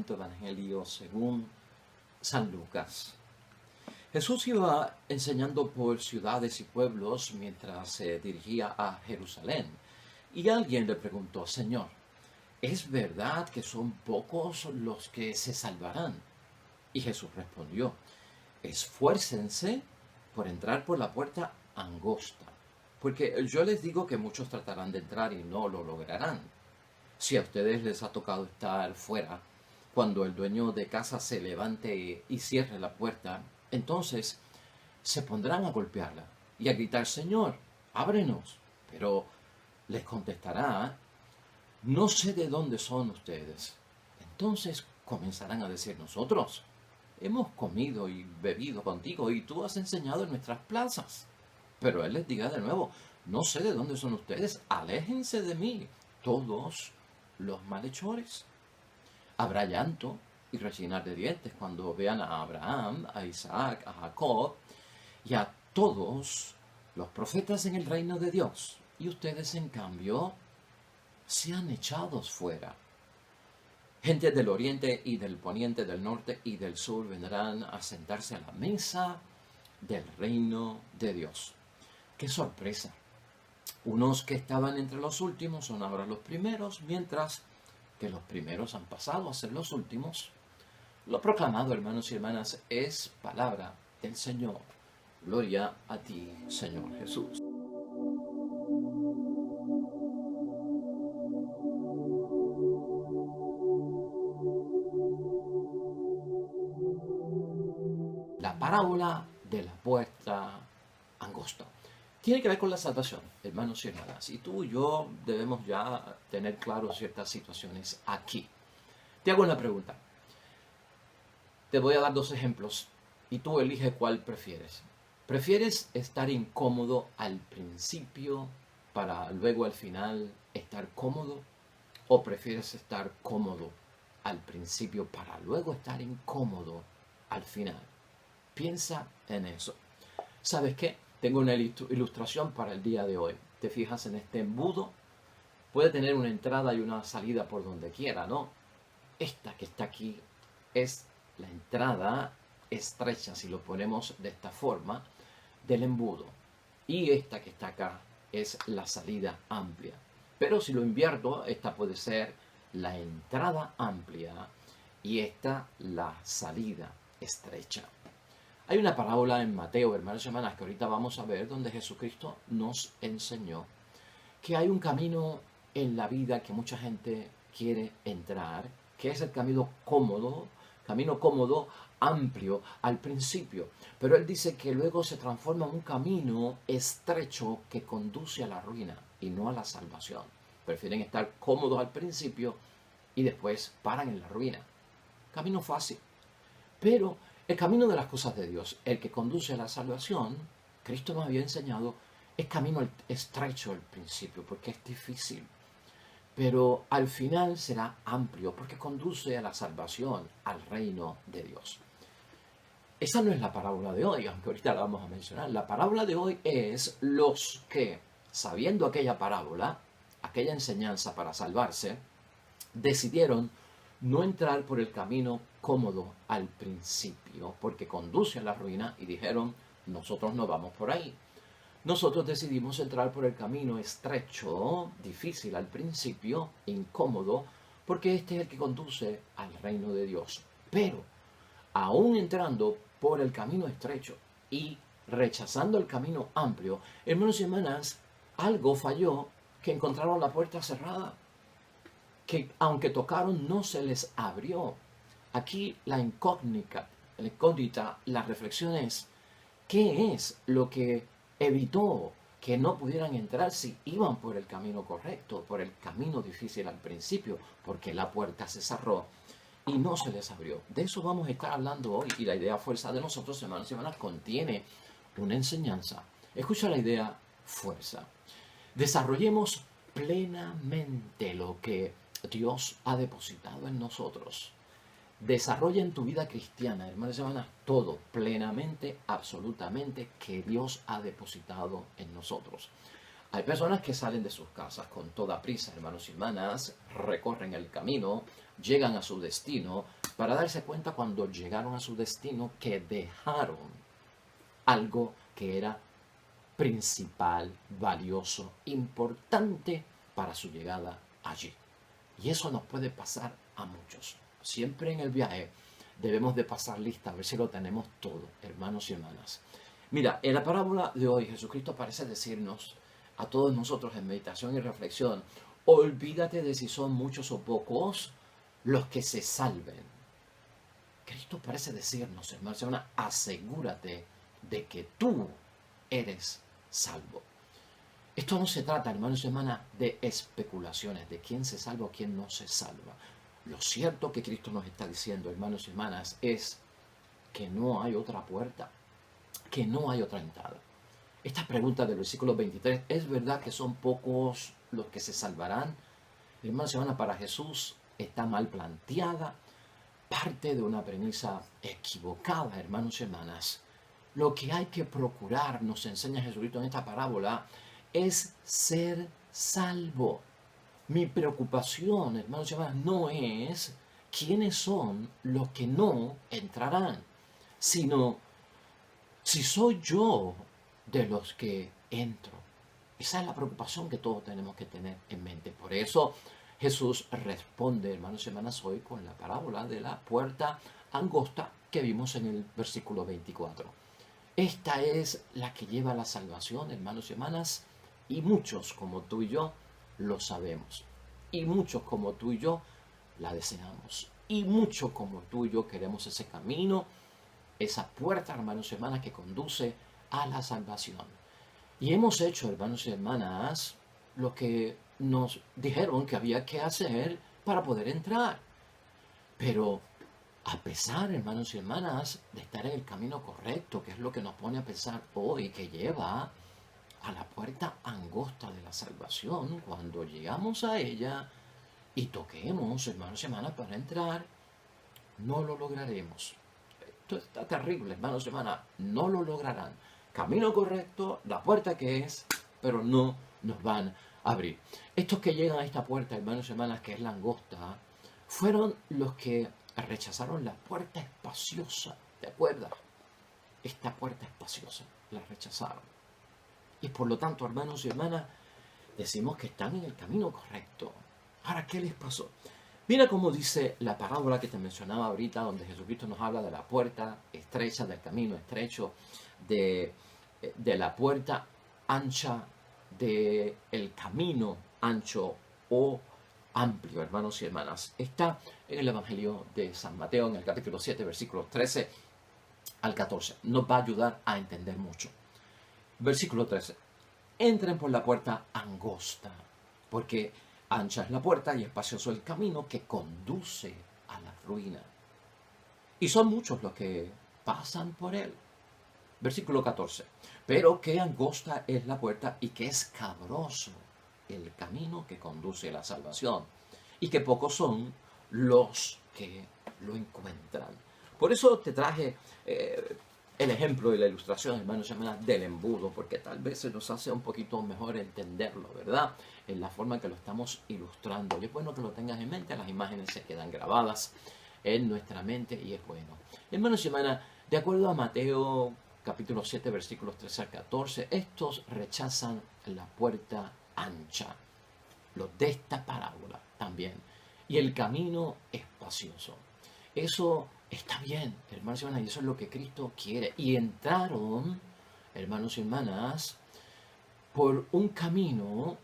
Santo Evangelio según San Lucas. Jesús iba enseñando por ciudades y pueblos mientras se dirigía a Jerusalén. Y alguien le preguntó: Señor, ¿es verdad que son pocos los que se salvarán? Y Jesús respondió: esfuércense por entrar por la puerta angosta, porque yo les digo que muchos tratarán de entrar y no lo lograrán. Si a ustedes les ha tocado estar fuera, cuando el dueño de casa se levante y cierre la puerta, entonces se pondrán a golpearla y a gritar: Señor, ábrenos. Pero les contestará: no sé de dónde son ustedes. Entonces comenzarán a decir: nosotros hemos comido y bebido contigo y tú has enseñado en nuestras plazas. Pero él les dirá de nuevo: no sé de dónde son ustedes, aléjense de mí, todos los malhechores. Habrá llanto y rechinar de dientes cuando vean a Abraham, a Isaac, a Jacob y a todos los profetas en el reino de Dios. Y ustedes, en cambio, sean echados fuera. Gente del oriente y del poniente, del norte y del sur vendrán a sentarse a la mesa del reino de Dios. ¡Qué sorpresa! Unos que estaban entre los últimos son ahora los primeros, mientras que los primeros han pasado a ser los últimos. Lo proclamado, hermanos y hermanas, es palabra del Señor. Gloria a ti, Señor Jesús. La parábola de la puerta angosta tiene que ver con la salvación, hermanos y hermanas. Y tú y yo debemos ya tener claro ciertas situaciones aquí. Te hago una pregunta. Te voy a dar dos ejemplos y tú elige cuál prefieres. ¿Prefieres estar incómodo al principio para luego al final estar cómodo? ¿O prefieres estar cómodo al principio para luego estar incómodo al final? Piensa en eso. ¿Sabes qué? Tengo una ilustración para el día de hoy. Te fijas en este embudo. Puede tener una entrada y una salida por donde quiera, ¿no? Esta que está aquí es la entrada estrecha, si lo ponemos de esta forma, del embudo. Y esta que está acá es la salida amplia. Pero si lo invierto, esta puede ser la entrada amplia y esta la salida estrecha. Hay una parábola en Mateo, hermanos y hermanas, que ahorita vamos a ver, donde Jesucristo nos enseñó que hay un camino en la vida que mucha gente quiere entrar, que es el camino cómodo, amplio al principio. Pero él dice que luego se transforma en un camino estrecho que conduce a la ruina y no a la salvación. Prefieren estar cómodos al principio y después paran en la ruina. Camino fácil. Pero el camino de las cosas de Dios, el que conduce a la salvación, Cristo nos había enseñado, es camino estrecho al principio, porque es difícil. Pero al final será amplio, porque conduce a la salvación, al reino de Dios. Esa no es la parábola de hoy, aunque ahorita la vamos a mencionar. La parábola de hoy es los que, sabiendo aquella parábola, aquella enseñanza para salvarse, decidieron no entrar por el camino cómodo al principio, porque conduce a la ruina, y dijeron: nosotros no vamos por ahí. Nosotros decidimos entrar por el camino estrecho, difícil al principio, incómodo, porque este es el que conduce al reino de Dios. Pero, aún entrando por el camino estrecho y rechazando el camino amplio, hermanos y hermanas, algo falló, que encontraron la puerta cerrada, que aunque tocaron no se les abrió. Aquí la incógnita, la reflexión es: ¿qué es lo que evitó que no pudieran entrar si iban por el camino correcto, por el camino difícil al principio? Porque la puerta se cerró y no se les abrió. De eso vamos a estar hablando hoy, y la idea fuerza de nosotros, hermanos y hermanas, contiene una enseñanza. Escucha la idea fuerza. Desarrollemos plenamente lo que Dios ha depositado en nosotros. Desarrolla en tu vida cristiana, hermanos y hermanas, todo plenamente, absolutamente, que Dios ha depositado en nosotros. Hay personas que salen de sus casas con toda prisa, hermanos y hermanas, recorren el camino, llegan a su destino, para darse cuenta cuando llegaron a su destino que dejaron algo que era principal, valioso, importante para su llegada allí. Y eso nos puede pasar a muchos. Siempre en el viaje debemos de pasar lista a ver si lo tenemos todo, hermanos y hermanas. Mira, en la parábola de hoy Jesucristo parece decirnos a todos nosotros en meditación y reflexión, olvídate de si son muchos o pocos los que se salven. Cristo parece decirnos, hermanos y hermanas, asegúrate de que tú eres salvo. Esto no se trata, hermanos y hermanas, de especulaciones, de quién se salva o quién no se salva. Lo cierto que Cristo nos está diciendo, hermanos y hermanas, es que no hay otra puerta, que no hay otra entrada. Esta pregunta del versículo 23, ¿es verdad que son pocos los que se salvarán? Hermanos y hermanas, para Jesús está mal planteada, parte de una premisa equivocada, hermanos y hermanas. Lo que hay que procurar, nos enseña Jesucristo en esta parábola, es ser salvo. Mi preocupación, hermanos y hermanas, no es quiénes son los que no entrarán, sino si soy yo de los que entro. Esa es la preocupación que todos tenemos que tener en mente. Por eso Jesús responde, hermanos y hermanas, hoy con la parábola de la puerta angosta que vimos en el versículo 24. Esta es la que lleva a la salvación, hermanos y hermanas, y muchos como tú y yo lo sabemos. Y muchos como tú y yo la deseamos. Y muchos como tú y yo queremos ese camino, esa puerta, hermanos y hermanas, que conduce a la salvación. Y hemos hecho, hermanos y hermanas, lo que nos dijeron que había que hacer para poder entrar. Pero a pesar, hermanos y hermanas, de estar en el camino correcto, que es lo que nos pone a pensar hoy, que lleva a la puerta angosta de la salvación, cuando llegamos a ella y toquemos, hermanos y hermanas, para entrar, no lo lograremos. Esto está terrible, hermanos y hermanas, no lo lograrán. Camino correcto, la puerta que es, pero no nos van a abrir. Estos que llegan a esta puerta, hermanos y hermanas, que es la angosta, fueron los que rechazaron la puerta espaciosa, ¿te acuerdas? Esta puerta espaciosa, la rechazaron. Y por lo tanto, hermanos y hermanas, decimos que están en el camino correcto. Ahora, ¿qué les pasó? Mira cómo dice la parábola que te mencionaba ahorita, donde Jesucristo nos habla de la puerta estrecha, del camino estrecho, de la puerta ancha, del camino ancho o amplio, hermanos y hermanas. Está en el Evangelio de San Mateo, en el capítulo 7, versículos 13 al 14. Nos va a ayudar a entender mucho. Versículo 13. Entren por la puerta angosta, porque ancha es la puerta y espacioso el camino que conduce a la ruina. Y son muchos los que pasan por él. Versículo 14. Pero qué angosta es la puerta y qué escabroso el camino que conduce a la salvación. Y que pocos son los que lo encuentran. Por eso te traje el ejemplo y la ilustración, hermanos y hermanas, del embudo, porque tal vez se nos hace un poquito mejor entenderlo, ¿verdad? En la forma que lo estamos ilustrando. Y es bueno que lo tengas en mente, las imágenes se quedan grabadas en nuestra mente y es bueno. Hermanos y hermanas, de acuerdo a Mateo capítulo 7, versículos 13 al 14, estos rechazan la puerta ancha, los de esta parábola también, y el camino espacioso. Eso está bien, hermanos y hermanas, y eso es lo que Cristo quiere. Y entraron, hermanos y hermanas, por un camino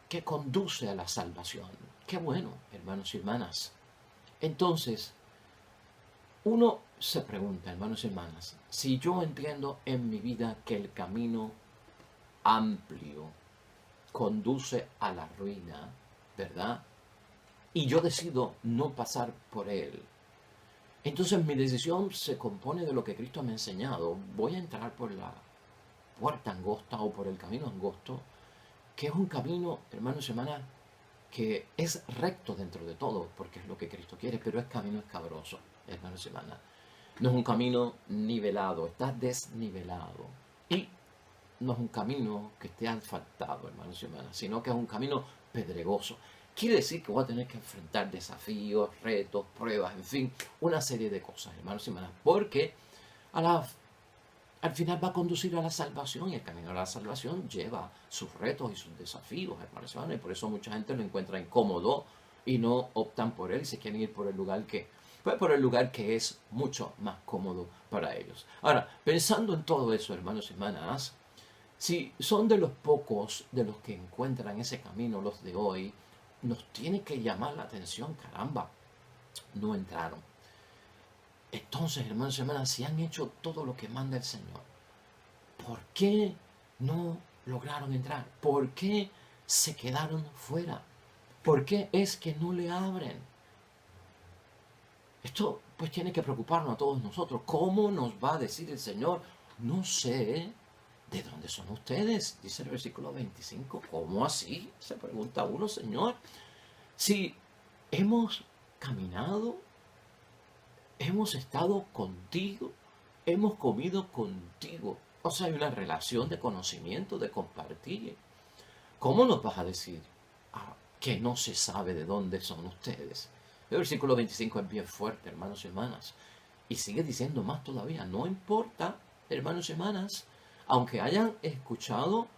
que conduce a la salvación. Qué bueno, hermanos y hermanas. Entonces, uno se pregunta, hermanos y hermanas, si yo entiendo en mi vida que el camino amplio conduce a la ruina, ¿verdad? Y yo decido no pasar por él. Entonces mi decisión se compone de lo que Cristo me ha enseñado. Voy a entrar por la puerta angosta o por el camino angosto, que es un camino, hermanos y hermanas, que es recto dentro de todo, porque es lo que Cristo quiere, pero es camino escabroso, hermanos y hermanas. No es un camino nivelado, está desnivelado. Y no es un camino que esté asfaltado, hermanos y hermanas, sino que es un camino pedregoso. quiere decir que voy a tener que enfrentar desafíos, retos, pruebas, en fin, una serie de cosas, hermanos y hermanas, porque a la al final va a conducir a la salvación y el camino a la salvación lleva sus retos y sus desafíos, hermanos y hermanas, y por eso mucha gente lo encuentra incómodo y no optan por él y se quieren ir por el lugar pues por el lugar que es mucho más cómodo para ellos. Ahora, pensando en todo eso, hermanos y hermanas, si son de los pocos de los que encuentran ese camino los de hoy, nos tiene que llamar la atención, caramba, no entraron. Entonces, hermanos y hermanas, si han hecho todo lo que manda el Señor, ¿por qué no lograron entrar? ¿Por qué se quedaron fuera? ¿Por qué es que no le abren? Esto pues tiene que preocuparnos a todos nosotros. ¿Cómo nos va a decir el Señor? No sé de dónde son ustedes, dice el versículo 25. ¿Cómo así? Se pregunta uno, Señor. Si hemos caminado, hemos estado contigo, hemos comido contigo. O sea, hay una relación de conocimiento, de compartir. ¿Cómo nos vas a decir que no se sabe de dónde son ustedes? El versículo 25 es bien fuerte, hermanos y hermanas. Y sigue diciendo más todavía. No importa, hermanos y hermanas, aunque hayan escuchado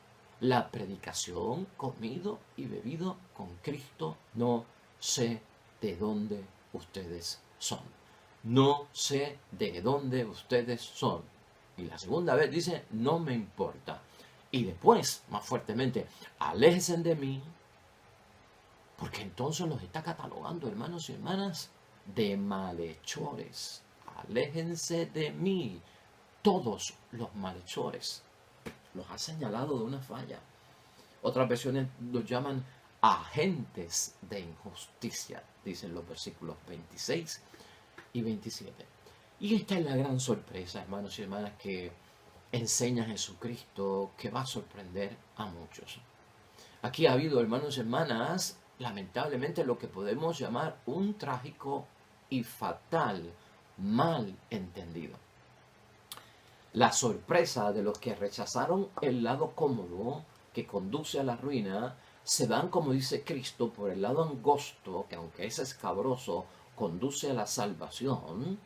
la predicación, comido y bebido con Cristo, no sé de dónde ustedes son. No sé de dónde ustedes son. Y la segunda vez dice, no me importa. Y después, más fuertemente, aléjense de mí, porque entonces los está catalogando, hermanos y hermanas, de malhechores. Aléjense de mí, todos los malhechores. Los ha señalado de una falla. Otras versiones los llaman agentes de injusticia, dicen los versículos 26 y 27. Y esta es la gran sorpresa, hermanos y hermanas, que enseña Jesucristo, que va a sorprender a muchos. Aquí ha habido, hermanos y hermanas, lamentablemente lo que podemos llamar un trágico y fatal mal entendido. La sorpresa de los que rechazaron el lado cómodo que conduce a la ruina, se van, como dice Cristo, por el lado angosto, que aunque es escabroso, conduce a la salvación.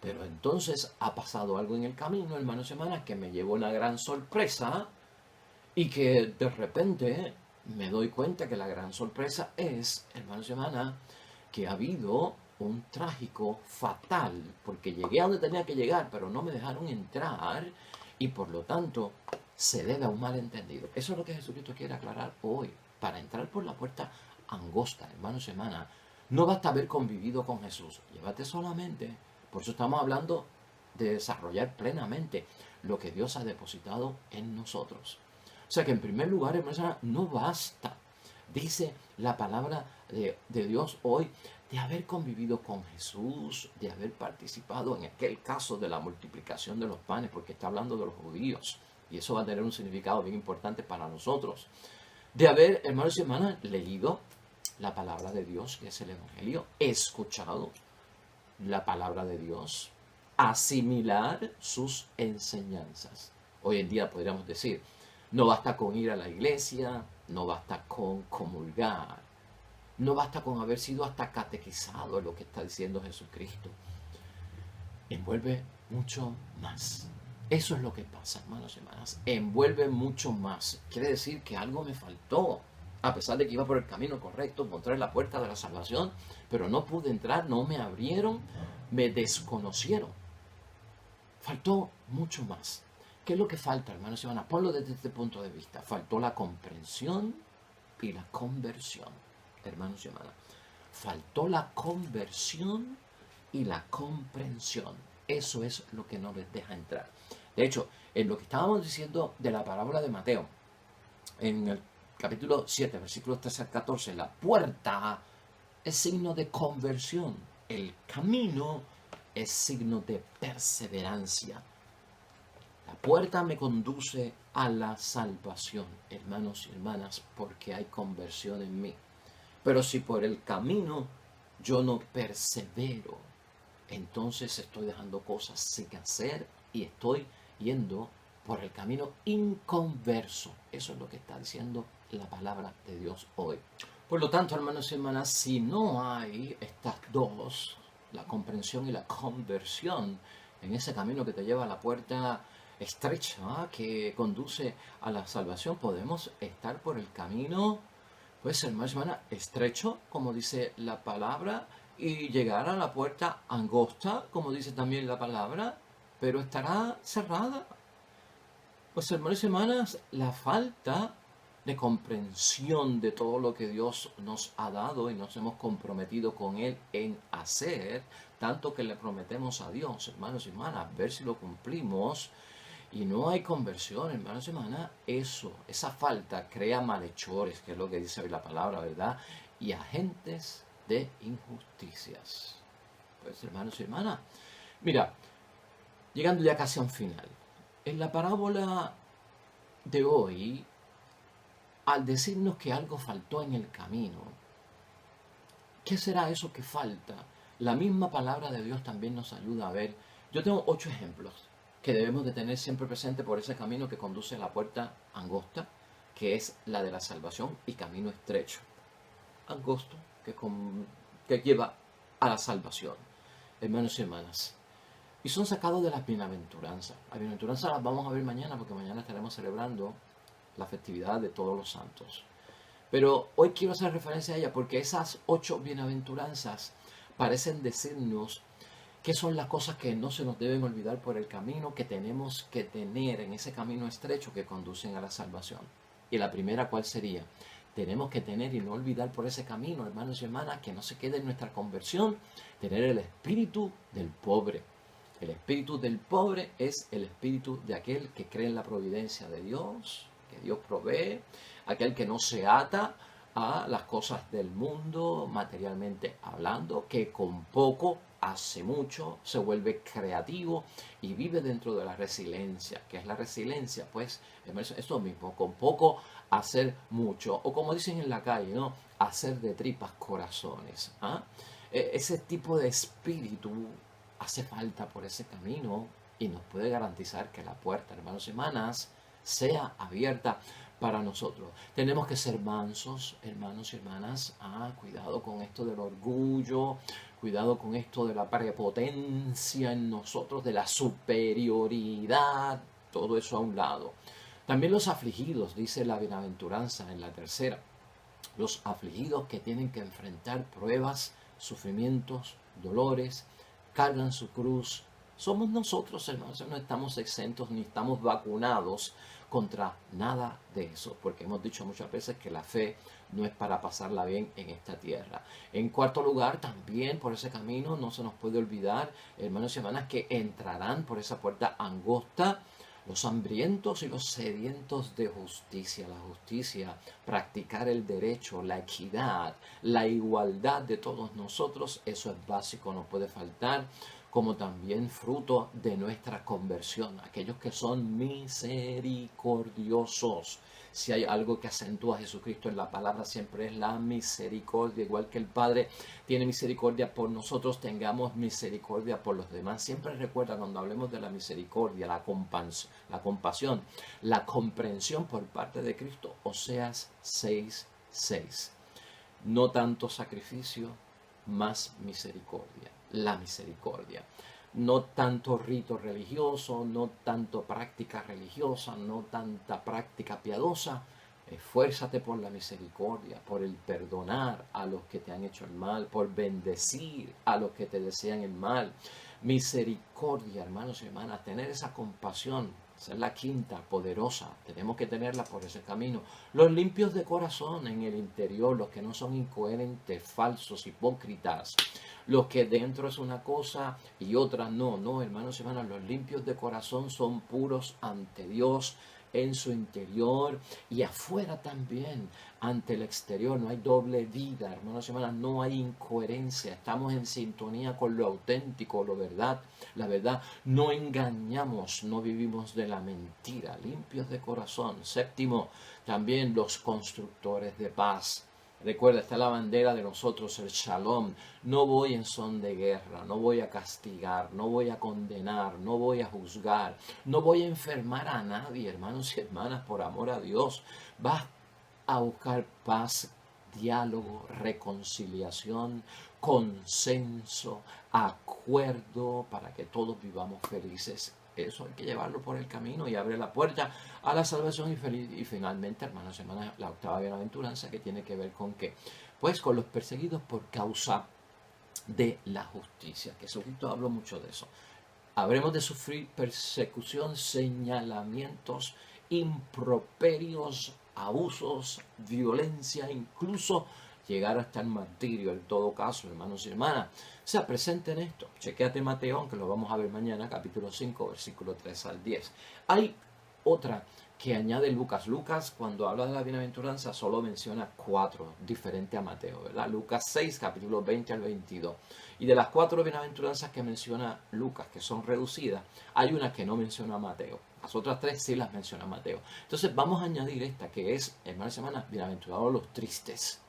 Pero entonces ha pasado algo en el camino, hermanos y hermanas, que me llevó una gran sorpresa y que de repente me doy cuenta que la gran sorpresa es, hermanos y hermanas, que ha habido un trágico fatal, porque llegué a donde tenía que llegar, pero no me dejaron entrar y por lo tanto se debe a un malentendido. Eso es lo que Jesucristo quiere aclarar hoy. Para entrar por la puerta angosta, hermanos y hermanas, no basta haber convivido con Jesús. Llévate solamente. Por eso estamos hablando de desarrollar plenamente lo que Dios ha depositado en nosotros. O sea que en primer lugar, hermanos y hermanas, no basta, dice la palabra de Dios hoy, de haber convivido con Jesús, de haber participado en aquel caso de la multiplicación de los panes, porque está hablando de los judíos, y eso va a tener un significado bien importante para nosotros. De haber, hermanos y hermanas, leído la palabra de Dios, que es el Evangelio, escuchado la palabra de Dios, asimilar sus enseñanzas. Hoy en día podríamos decir, no basta con ir a la iglesia, no basta con comulgar, no basta con haber sido hasta catequizado en lo que está diciendo Jesucristo. Envuelve mucho más. Eso es lo que pasa, hermanos y hermanas. Envuelve mucho más. Quiere decir que algo me faltó. A pesar de que iba por el camino correcto, encontré la puerta de la salvación, pero no pude entrar, no me abrieron, me desconocieron. Faltó mucho más. ¿Qué es lo que falta, hermanos y hermanas? Ponlo desde este punto de vista. Faltó la comprensión y la conversión, hermanos y hermanas. Faltó la conversión y la comprensión. Eso es lo que no les deja entrar. De hecho, en lo que estábamos diciendo de la parábola de Mateo, en el capítulo 7, versículos 13 al 14, la puerta es signo de conversión. El camino es signo de perseverancia. La puerta me conduce a la salvación, hermanos y hermanas, porque hay conversión en mí. Pero si por el camino yo no persevero, entonces estoy dejando cosas sin hacer y estoy yendo por el camino inconverso. Eso es lo que está diciendo la palabra de Dios hoy. Por lo tanto, hermanos y hermanas, si no hay estas dos, la comprensión y la conversión, en ese camino que te lleva a la puerta estrecha que conduce a la salvación, podemos estar por el camino, pues hermanos y hermanas, estrecho, como dice la palabra, y llegar a la puerta angosta, como dice también la palabra, pero estará cerrada. Pues hermanos y hermanas, la falta de comprensión de todo lo que Dios nos ha dado y nos hemos comprometido con Él en hacer, tanto que le prometemos a Dios, hermanos y hermanas, ver si lo cumplimos, y no hay conversión, hermanos y hermanas, esa falta crea malhechores, que es lo que dice hoy la palabra, ¿verdad? Y agentes de injusticias. Pues hermanos y hermanas, mira, llegando ya casi a un final, en la parábola de hoy, al decirnos que algo faltó en el camino, ¿qué será eso que falta? La misma palabra de Dios también nos ayuda a ver. Yo tengo 8 ejemplos que debemos de tener siempre presente por ese camino que conduce a la puerta angosta, que es la de la salvación, y camino estrecho, angosto, que lleva a la salvación. Hermanos y hermanas, y son sacados de las bienaventuranzas. Las bienaventuranzas las vamos a ver mañana, porque mañana estaremos celebrando la festividad de todos los santos. Pero hoy quiero hacer referencia a ella porque esas 8 bienaventuranzas parecen decirnos qué son las cosas que no se nos deben olvidar por el camino que tenemos que tener en ese camino estrecho que conducen a la salvación. Y la primera, ¿cuál sería? Tenemos que tener y no olvidar por ese camino, hermanos y hermanas, que no se quede en nuestra conversión, tener el espíritu del pobre. El espíritu del pobre es el espíritu de aquel que cree en la providencia de Dios, que Dios provee, aquel que no se ata a las cosas del mundo, materialmente hablando, que con poco hace mucho, se vuelve creativo y vive dentro de la resiliencia. ¿Qué es la resiliencia? Pues es lo mismo, con poco hacer mucho, o como dicen en la calle, ¿no? Hacer de tripas corazones. ¿Ah? Ese tipo de espíritu hace falta por ese camino y nos puede garantizar que la puerta, hermanos y hermanas, sea abierta para nosotros. Tenemos que ser mansos, hermanos y hermanas. Cuidado con esto del orgullo, cuidado con esto de la prepotencia en nosotros, de la superioridad, todo eso a un lado. También los afligidos, dice la bienaventuranza en la tercera. Los afligidos que tienen que enfrentar pruebas, sufrimientos, dolores, cargan su cruz. Somos nosotros, hermanos, no estamos exentos ni estamos vacunados contra nada de eso, porque hemos dicho muchas veces que la fe no es para pasarla bien en esta tierra. En cuarto lugar, también por ese camino no se nos puede olvidar, hermanos y hermanas, que entrarán por esa puerta angosta los hambrientos y los sedientos de justicia. La justicia, practicar el derecho, la equidad, la igualdad de todos nosotros, eso es básico, no puede faltar, como también fruto de nuestra conversión. Aquellos que son misericordiosos. Si hay algo que acentúa a Jesucristo en la palabra, siempre es la misericordia. Igual que el Padre tiene misericordia por nosotros, tengamos misericordia por los demás. Siempre recuerda cuando hablemos de la misericordia, la compasión, la comprensión por parte de Cristo. Oseas 6:6. No tanto sacrificio, más misericordia. La misericordia. No tanto rito religioso, no tanto práctica religiosa, no tanta práctica piadosa. Esfuérzate por la misericordia, por el perdonar a los que te han hecho el mal, por bendecir a los que te desean el mal. Misericordia, hermanos y hermanas, tener esa compasión. Esa es la quinta, poderosa. Tenemos que tenerla por ese camino. Los limpios de corazón en el interior, los que no son incoherentes, falsos, hipócritas. Los que dentro es una cosa y otra no. No, hermanos y hermanas, los limpios de corazón son puros ante Dios en su interior y afuera también, ante el exterior. No hay doble vida, hermanos y hermanas, no hay incoherencia. Estamos en sintonía con lo auténtico, la verdad. No engañamos, no vivimos de la mentira. Limpios de corazón. Séptimo, también los constructores de paz. Recuerda, está la bandera de nosotros, el Shalom. No voy en son de guerra, no voy a castigar, no voy a condenar, no voy a juzgar, no voy a enfermar a nadie, hermanos y hermanas, por amor a Dios. Vas a buscar paz diálogo, reconciliación, consenso, acuerdo para que todos vivamos felices. Eso hay que llevarlo por el camino y abre la puerta a la salvación y finalmente, hermanos y hermanas, la octava bienaventuranza, que tiene que ver con qué, pues con los perseguidos por causa de la justicia. Que Jesucristo habló mucho de eso. Habremos de sufrir persecución, señalamientos, improperios, abusos, violencia, incluso llegar hasta el martirio. En todo caso, hermanos y hermanas, sea presente en esto. Chequéate Mateo, aunque lo vamos a ver mañana, capítulo 5, versículo 3 al 10. Hay otra que añade Lucas. Lucas, cuando habla de la bienaventuranza, solo menciona 4, diferente a Mateo, ¿verdad? Lucas 6, capítulo 20 al 22. Y de las 4 bienaventuranzas que menciona Lucas, que son reducidas, hay una que no menciona Mateo. Las otras 3 sí las menciona Mateo. Entonces vamos a añadir esta, que es, hermanas y hermanas, bienaventurados los tristes.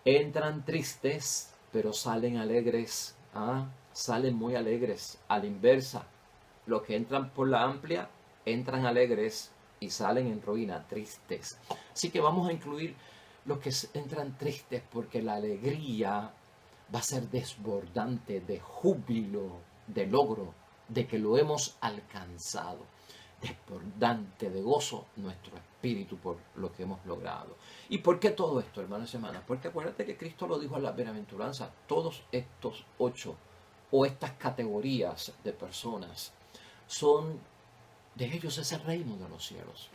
Entran tristes, pero salen alegres. Salen muy alegres. A la inversa, los que entran por la amplia, entran alegres y salen en ruina, tristes. Así que vamos a incluir los que entran tristes, porque la alegría va a ser desbordante de júbilo, de logro, de que lo hemos alcanzado. Desbordante de gozo nuestro espíritu por lo que hemos logrado. ¿Y por qué todo esto, hermanos y hermanas? Porque acuérdate que Cristo lo dijo en las bienaventuranzas. Todos estos 8 o estas categorías de personas son, de ellos es el reino de los cielos.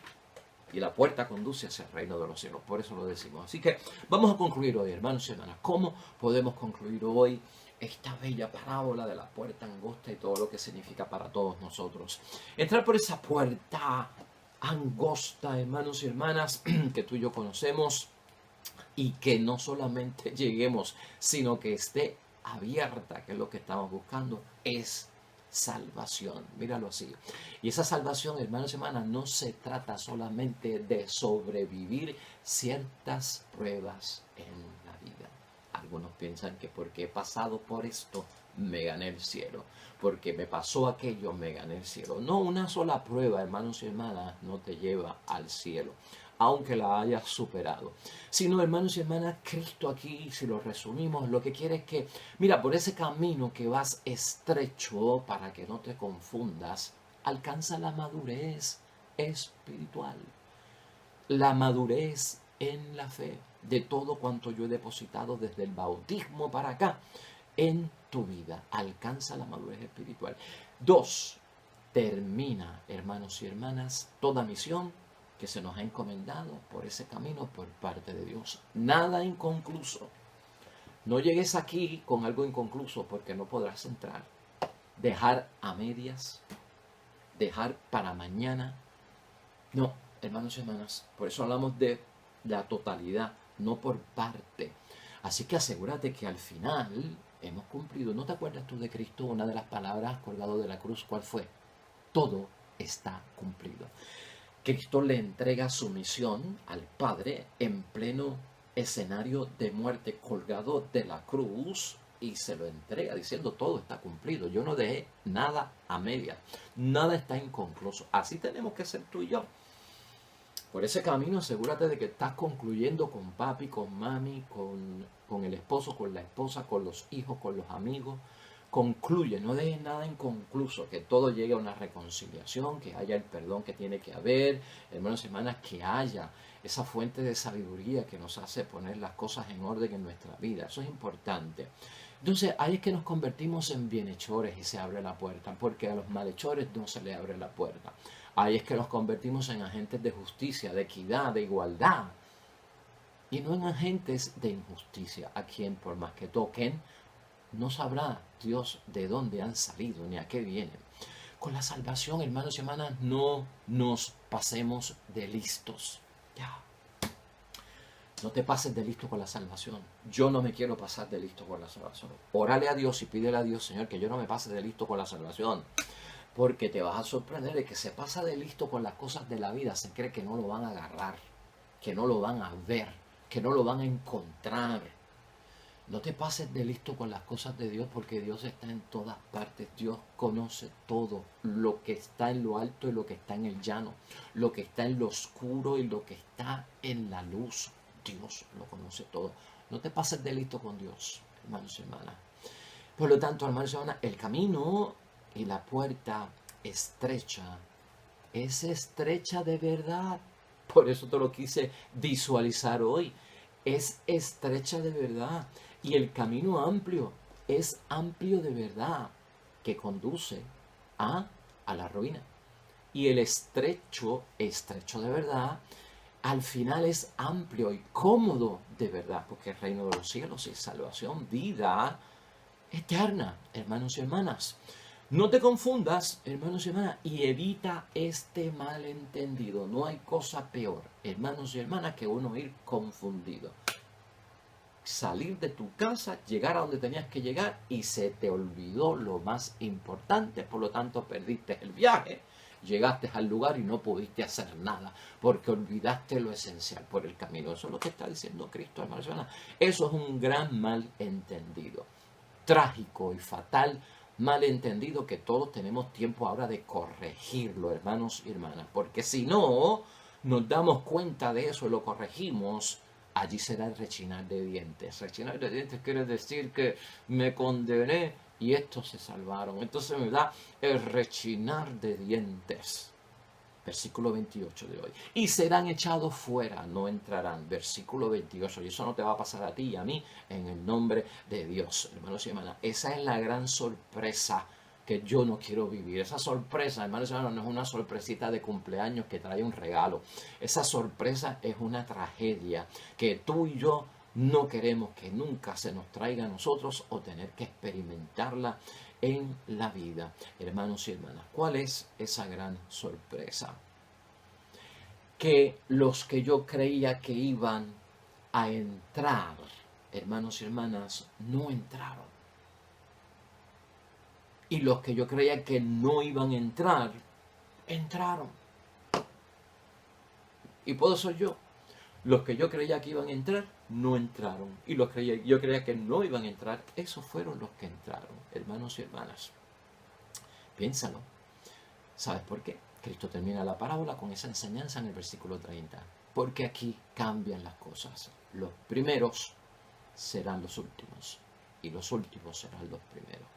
Y la puerta conduce hacia el reino de los cielos. Por eso lo decimos. Así que vamos a concluir hoy, hermanos y hermanas. ¿Cómo podemos concluir hoy esta bella parábola de la puerta angosta y todo lo que significa para todos nosotros? Entrar por esa puerta angosta, hermanos y hermanas, que tú y yo conocemos, y que no solamente lleguemos, sino que esté abierta, que es lo que estamos buscando, es salvación. Míralo así. Y esa salvación, hermanos y hermanas, no se trata solamente de sobrevivir ciertas pruebas en la vida. Algunos piensan que porque he pasado por esto, me gané el cielo. Porque me pasó aquello, me gané el cielo. No, una sola prueba, hermanos y hermanas, no te lleva al cielo, aunque la hayas superado. Sino, hermanos y hermanas, Cristo aquí, si lo resumimos, lo que quiere es que, mira, por ese camino que vas estrecho, para que no te confundas, alcanza la madurez espiritual, la madurez en la fe, de todo cuanto yo he depositado desde el bautismo para acá, en tu vida. Alcanza la madurez espiritual. 2, termina, hermanos y hermanas, toda misión que se nos ha encomendado por ese camino por parte de Dios. Nada inconcluso. No llegues aquí con algo inconcluso, porque no podrás entrar. Dejar a medias, dejar para mañana. No, hermanos y hermanas, por eso hablamos de la totalidad, no por parte. Así que asegúrate que al final hemos cumplido. ¿No te acuerdas tú de Cristo? Una de las palabras colgado de la cruz, ¿cuál fue? Todo está cumplido. Cristo le entrega su misión al Padre en pleno escenario de muerte, colgado de la cruz, y se lo entrega diciendo: todo está cumplido. Yo no dejé nada a media, nada está inconcluso. Así tenemos que ser tú y yo. Por ese camino asegúrate de que estás concluyendo con papi, con mami, con el esposo, con la esposa, con los hijos, con los amigos. Concluye, no dejes nada inconcluso, que todo llegue a una reconciliación, que haya el perdón que tiene que haber, hermanos y hermanas, que haya esa fuente de sabiduría que nos hace poner las cosas en orden en nuestra vida. Eso es importante. Entonces ahí es que nos convertimos en bienhechores y se abre la puerta, porque a los malhechores no se le abre la puerta. Ahí es que nos convertimos en agentes de justicia, de equidad, de igualdad, y no en agentes de injusticia, a quien por más que toquen, no sabrá Dios de dónde han salido ni a qué vienen. Con la salvación, hermanos y hermanas, no nos pasemos de listos. Ya. No te pases de listo con la salvación. Yo no me quiero pasar de listo con la salvación. Órale a Dios y pídele a Dios: Señor, que yo no me pase de listo con la salvación. Porque te vas a sorprender de que se pasa de listo con las cosas de la vida. Se cree que no lo van a agarrar, que no lo van a ver, que no lo van a encontrar. No te pases de listo con las cosas de Dios, porque Dios está en todas partes. Dios conoce todo, lo que está en lo alto y lo que está en el llano, lo que está en lo oscuro y lo que está en la luz. Dios lo conoce todo. No te pases de listo con Dios, hermanos y hermanas. Por lo tanto, hermanos y hermanas, el camino y la puerta estrecha es estrecha de verdad. Por eso te lo quise visualizar hoy. Es estrecha de verdad. Y el camino amplio es amplio de verdad, que conduce a la ruina. Y el estrecho de verdad, al final es amplio y cómodo de verdad, porque el reino de los cielos es salvación, vida eterna, hermanos y hermanas. No te confundas, hermanos y hermanas, y evita este malentendido. No hay cosa peor, hermanos y hermanas, que uno ir confundido. Salir de tu casa, llegar a donde tenías que llegar y se te olvidó lo más importante, por lo tanto perdiste el viaje, llegaste al lugar y no pudiste hacer nada, porque olvidaste lo esencial por el camino. Eso es lo que está diciendo Cristo, hermanos y hermanas. Eso es un gran malentendido, trágico y fatal malentendido, que todos tenemos tiempo ahora de corregirlo, hermanos y hermanas, porque si no nos damos cuenta de eso y lo corregimos, allí será el rechinar de dientes. Rechinar de dientes quiere decir que me condené y estos se salvaron. Entonces me da el rechinar de dientes. Versículo 28 de hoy. Y serán echados fuera, no entrarán. Versículo 28. Y eso no te va a pasar a ti y a mí en el nombre de Dios. Hermanos y hermanas, esa es la gran sorpresa que yo no quiero vivir. Esa sorpresa, hermanos y hermanas, no es una sorpresita de cumpleaños que trae un regalo. Esa sorpresa es una tragedia que tú y yo no queremos que nunca se nos traiga a nosotros o tener que experimentarla en la vida. Hermanos y hermanas, ¿cuál es esa gran sorpresa? Que los que yo creía que iban a entrar, hermanos y hermanas, no entraron. Y los que yo creía que no iban a entrar, entraron. Y puedo ser yo. Los que yo creía que iban a entrar, no entraron. Y los que yo creía que no iban a entrar, esos fueron los que entraron. Hermanos y hermanas, piénsalo. ¿Sabes por qué? Cristo termina la parábola con esa enseñanza en el versículo 30. Porque aquí cambian las cosas. Los primeros serán los últimos. Y los últimos serán los primeros.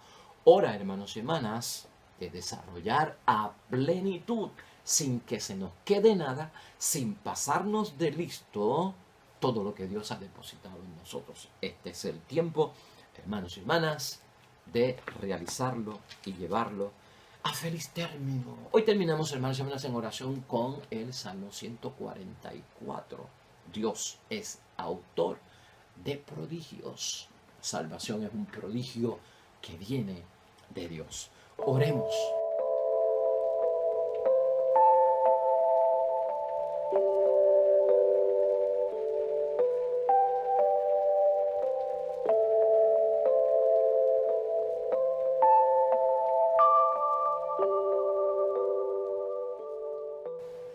Hora, hermanos y hermanas, de desarrollar a plenitud, sin que se nos quede nada, sin pasarnos de listo, todo lo que Dios ha depositado en nosotros. Este es el tiempo, hermanos y hermanas, de realizarlo y llevarlo a feliz término. Hoy terminamos, hermanos y hermanas, en oración con el Salmo 144. Dios es autor de prodigios. Salvación es un prodigio que viene de Dios. Oremos.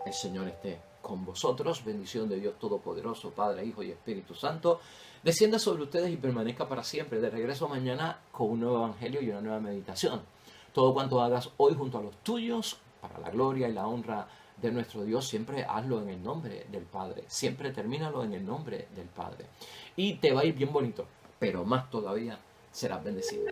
El Señor esté con vosotros. Bendición de Dios Todopoderoso, Padre, Hijo y Espíritu Santo, descienda sobre ustedes y permanezca para siempre. De regreso mañana con un nuevo evangelio y una nueva meditación. Todo cuanto hagas hoy junto a los tuyos, para la gloria y la honra de nuestro Dios, siempre hazlo en el nombre del Padre. Siempre termínalo en el nombre del Padre. Y te va a ir bien bonito, pero más todavía serás bendecido.